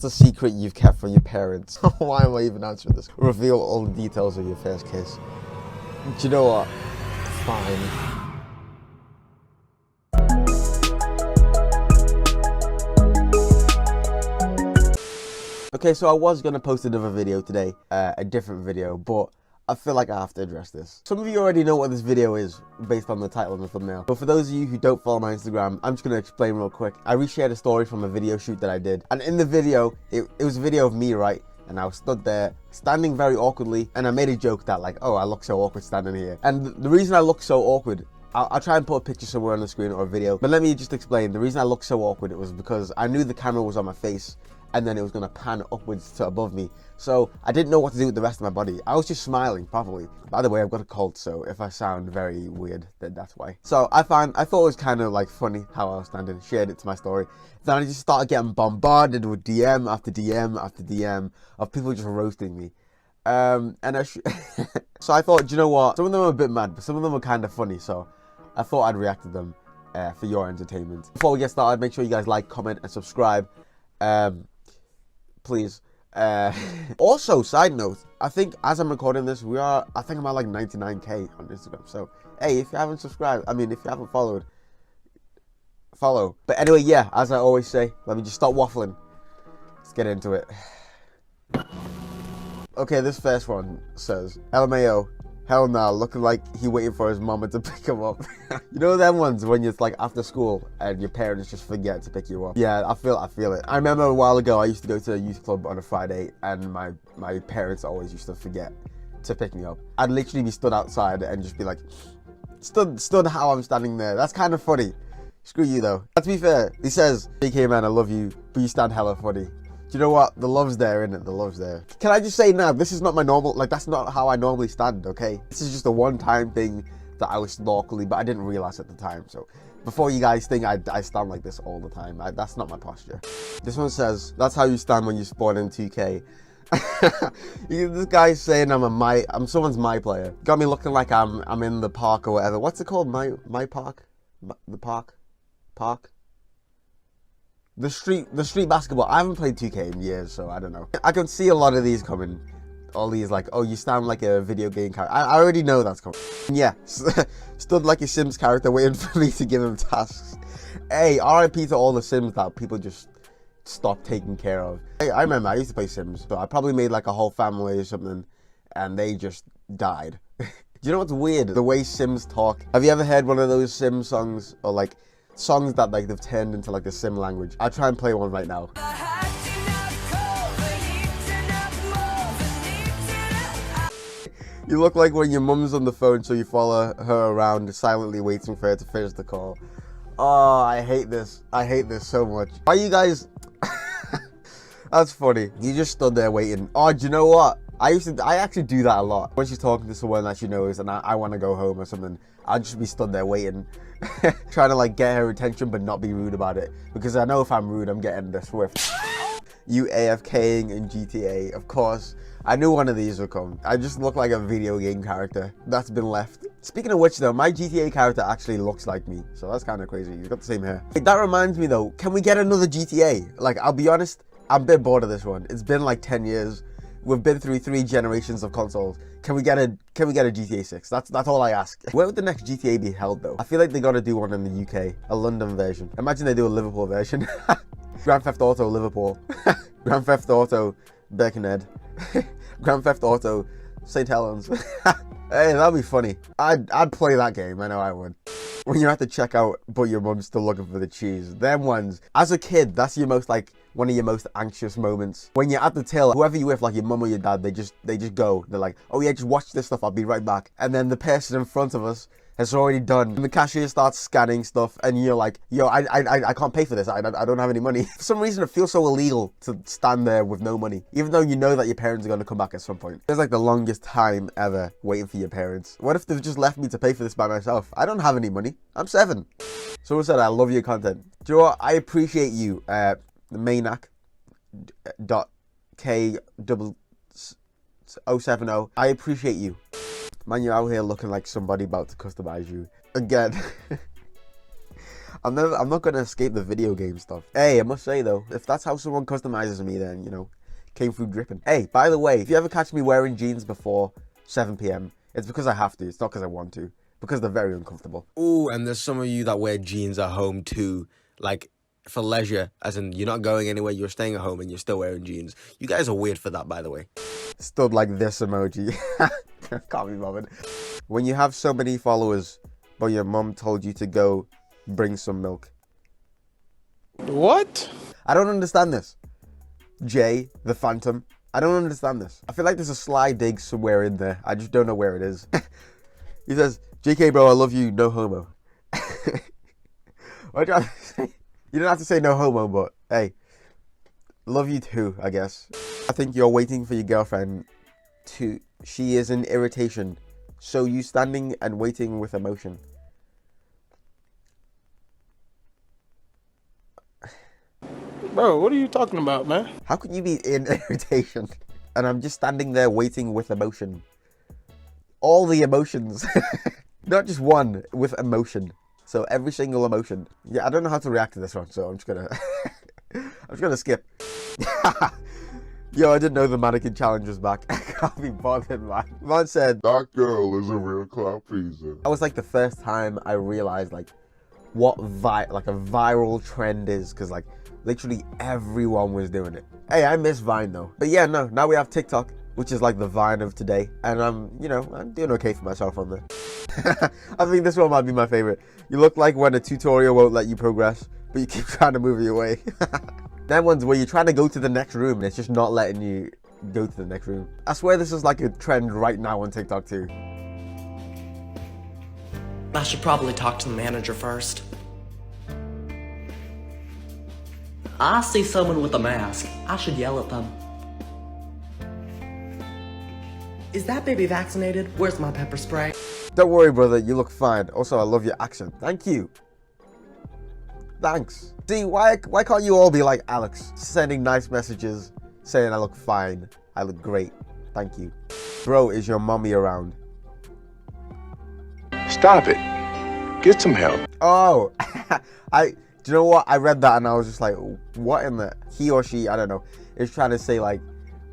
It's a secret you've kept from your parents. Why am I even answering this? Reveal all the details of your first kiss. Do you know what? Fine. Okay, so I was going to post another video today, a different video, but I feel like I have to address this. Some of you already know what this video is based on the title and the thumbnail. But for those of you who don't follow my Instagram, I'm just going to explain real quick. I reshared a story from a video shoot that I did. And in the video, it was a video of me, right? And I was stood there, standing very awkwardly. And I made a joke that like, oh, I look so awkward standing here. And the reason I look so awkward, I'll try and put a picture somewhere on the screen or a video. But let me just explain. The reason I look so awkward, it was because I knew the camera was on my face. And then it was going to pan upwards to above me. So I didn't know what to do with the rest of my body. I was just smiling properly. By the way, I've got a cold, so if I sound very weird, then that's why. So I thought it was kind of like funny how I was standing, shared it to my story. Then I just started getting bombarded with DM after DM after DM of people just roasting me. So I thought, do you know what? Some of them are a bit mad, but some of them are kind of funny. So I thought I'd react to them for your entertainment. Before we get started, make sure you guys like, comment, and subscribe. Please. Also, side note, I think as I'm recording this, I think I'm at like 99k on Instagram. So, hey, if you haven't subscribed, if you haven't followed, follow. But anyway, yeah, as I always say, let me just stop waffling. Let's get into it. Okay, this first one says, LMAO, hell nah, looking like he waiting for his mama to pick him up. You know them ones when you're like after school and your parents just forget to pick you up? Yeah, I feel it. I remember a while ago I used to go to a youth club on a Friday and my parents always used to forget to pick me up. I'd literally be stood outside and just be like, stood how I'm standing there. That's kind of funny. Screw you though. But to be fair, he says, BK man, I love you, but you stand hella funny. Do you know what? The love's there, innit? The love's there. Can I just say now, this is not my normal, like that's not how I normally stand, okay? This is just a one-time thing that I was awkwardly, but I didn't realize at the time. So before you guys think I stand like this all the time, that's not my posture. This one says, that's how you stand when you spawn in 2K. This guy's saying I'm someone's my player. Got me looking like I'm in the park or whatever. What's it called? My park? The park? Park? The street basketball. I haven't played 2K in years, so I don't know. I can see a lot of these coming. All these like, oh, you stand like a video game character. I already know that's coming. Yeah, stood like a Sims character waiting for me to give him tasks. Hey, RIP to all the Sims that people just stopped taking care of. I remember I used to play Sims, but I probably made like a whole family or something, and they just died. Do you know what's weird? The way Sims talk. Have you ever heard one of those Sim songs or like songs that like they've turned into like the Sim language? I'll try and play one right now. You look like when your mum's on the phone, so you follow her around silently waiting for her to finish the call. Oh, I hate this. I hate this so much. Why you guys... That's funny. You just stood there waiting. Oh, do you know what? I actually do that a lot. When she's talking to someone that she knows and I want to go home or something, I'll just be stood there waiting. Trying to like get her attention but not be rude about it. Because I know if I'm rude, I'm getting the swift. You AFKing in GTA, of course. I knew one of these would come. I just look like a video game character that's been left. Speaking of which though, my GTA character actually looks like me. So that's kind of crazy. He's got the same hair. That reminds me though, can we get another GTA? Like, I'll be honest, I'm a bit bored of this one. It's been like 10 years. We've been through 3 generations of consoles. Can we get a GTA 6? That's all I ask. Where would the next GTA be held though? I feel like they gotta do one in the UK, a London version. Imagine they do a Liverpool version. Grand Theft Auto Liverpool. Grand Theft Auto Birkenhead. Grand Theft Auto St. Helens. Hey, that'd be funny. I'd play that game. I know I would. When you're at the checkout, but your mum's still looking for the cheese. Them ones. As a kid, that's your most like one of your most anxious moments. When you're at the till, whoever you're with, like your mum or your dad, they just go. They're like, oh yeah, just watch this stuff. I'll be right back. And then the person in front of us has already done. And the cashier starts scanning stuff, and you're like, yo, I can't pay for this. I don't have any money. For some reason, it feels so illegal to stand there with no money, even though you know that your parents are going to come back at some point. It's like the longest time ever waiting for your parents. What if they've just left me to pay for this by myself? I don't have any money. I'm 7. Someone said, I love your content. Do you know what? I appreciate you, Maynak.K070. I appreciate you. Man, you're out here looking like somebody about to customize you. Again, I'm not gonna escape the video game stuff. Hey, I must say though, if that's how someone customizes me, then you know, came through dripping. Hey, by the way, if you ever catch me wearing jeans before 7 p.m, it's because I have to. It's not because I want to. Because they're very uncomfortable. Ooh, and there's some of you that wear jeans at home too, like for leisure, as in you're not going anywhere, you're staying at home and you're still wearing jeans. You guys are weird for that, by the way. Stood like this emoji. Can't be bothered. When you have so many followers, but your mom told you to go bring some milk. What? I don't understand this. Jay, the Phantom. I don't understand this. I feel like there's a sly dig somewhere in there. I just don't know where it is. He says, JK bro, I love you, no homo. What do you have to say? You don't have to say no homo, but hey, love you too, I guess. I think you're waiting for your girlfriend to, she is in irritation. So you standing and waiting with emotion. Bro, what are you talking about, man? How could you be in irritation? And I'm just standing there waiting with emotion. All the emotions. Not just one, with emotion. So every single emotion. Yeah, I don't know how to react to this one, so I'm just gonna I'm just gonna skip. Yo, I didn't know the mannequin challenge was back. I can't be bothered, man. Man said, that girl is a real clout pleaser. that was like the first time I realized like what like a viral trend is, because like literally everyone was doing it. Hey, I miss Vine though. But yeah, no, now we have TikTok, which is like the Vine of today. And I'm doing okay for myself on there. I think this one might be my favorite. You look like when a tutorial won't let you progress, but you keep trying to move your way. That one's where you're trying to go to the next room and it's just not letting you go to the next room. I swear this is like a trend right now on TikTok too. I should probably talk to the manager first. I see someone with a mask. I should yell at them. Is that baby vaccinated? Where's my pepper spray? Don't worry, brother, you look fine. Also, I love your accent. Thank you. Thanks. See, why can't you all be like Alex? Sending nice messages, saying I look fine. I look great. Thank you. Bro, is your mommy around? Stop it. Get some help. Oh, do you know what? I read that and I was just like, what in the, he or she, I don't know, is trying to say like,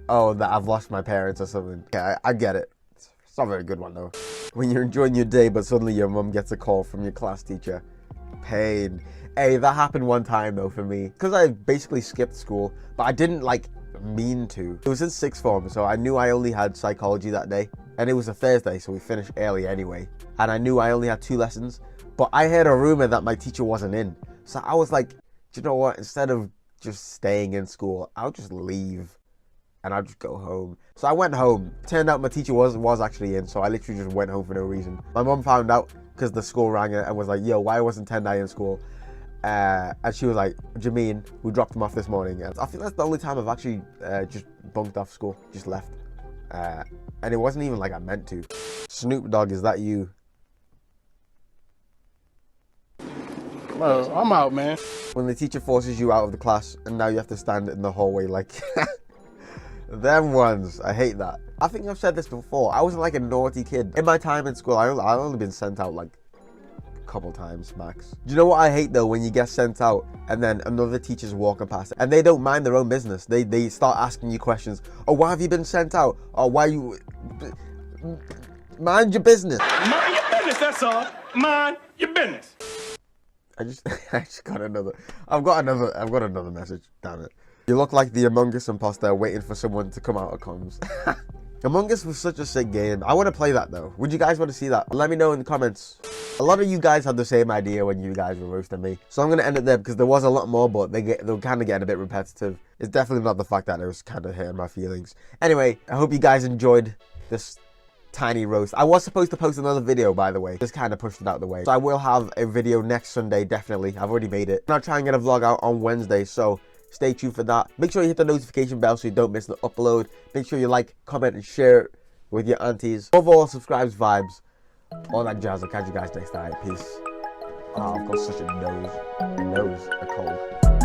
oh, that I've lost my parents or something. Okay, I get it. It's not a very good one though. When you're enjoying your day, but suddenly your mum gets a call from your class teacher. Pain. Hey, that happened one time though for me. Because I basically skipped school, but I didn't like mean to. It was in sixth form, so I knew I only had psychology that day. And it was a Thursday, so we finished early anyway. And I knew I only had 2 lessons. But I heard a rumor that my teacher wasn't in. So I was like, do you know what? Instead of just staying in school, I'll just leave. And I'll just go home. So I went home. Turned out my teacher was actually in, so I literally just went home for no reason. My mom found out because the school rang her and was like, yo, why wasn't Tendai in school? And she was like, Jameen, we dropped him off this morning. And I think that's the only time I've actually just bunked off school, just left. And it wasn't even like I meant to. Snoop Dogg, is that you? Bro, I'm out, man. When the teacher forces you out of the class and now you have to stand in the hallway like... Them ones, I hate that. I think I've said this before. I wasn't like a naughty kid. In my time in school, I've only been sent out like a couple times max. Do you know what I hate though? When you get sent out and then another teacher's walking past and they don't mind their own business. They start asking you questions. Oh, why have you been sent out? Or why you... Mind your business. Mind your business, that's all. Mind your business. I just got another. I've got another message. Damn it. You look like the Among Us imposter waiting for someone to come out of comms. Among Us was such a sick game. I want to play that though. Would you guys want to see that? Let me know in the comments. A lot of you guys had the same idea when you guys were roasting me. So I'm going to end it there because there was a lot more, but they were kind of getting a bit repetitive. It's definitely not the fact that it was kind of hurting my feelings. Anyway, I hope you guys enjoyed this tiny roast. I was supposed to post another video, by the way. Just kind of pushed it out of the way. So I will have a video next Sunday, definitely. I've already made it. I'll try and get a vlog out on Wednesday, so stay tuned for that. Make sure you hit the notification bell so you don't miss the upload. Make sure you like, comment, and share it with your aunties. Above all, subscribes, vibes, all that jazz. I'll catch you guys next time. Peace. Oh, I've got such a nose, a cold.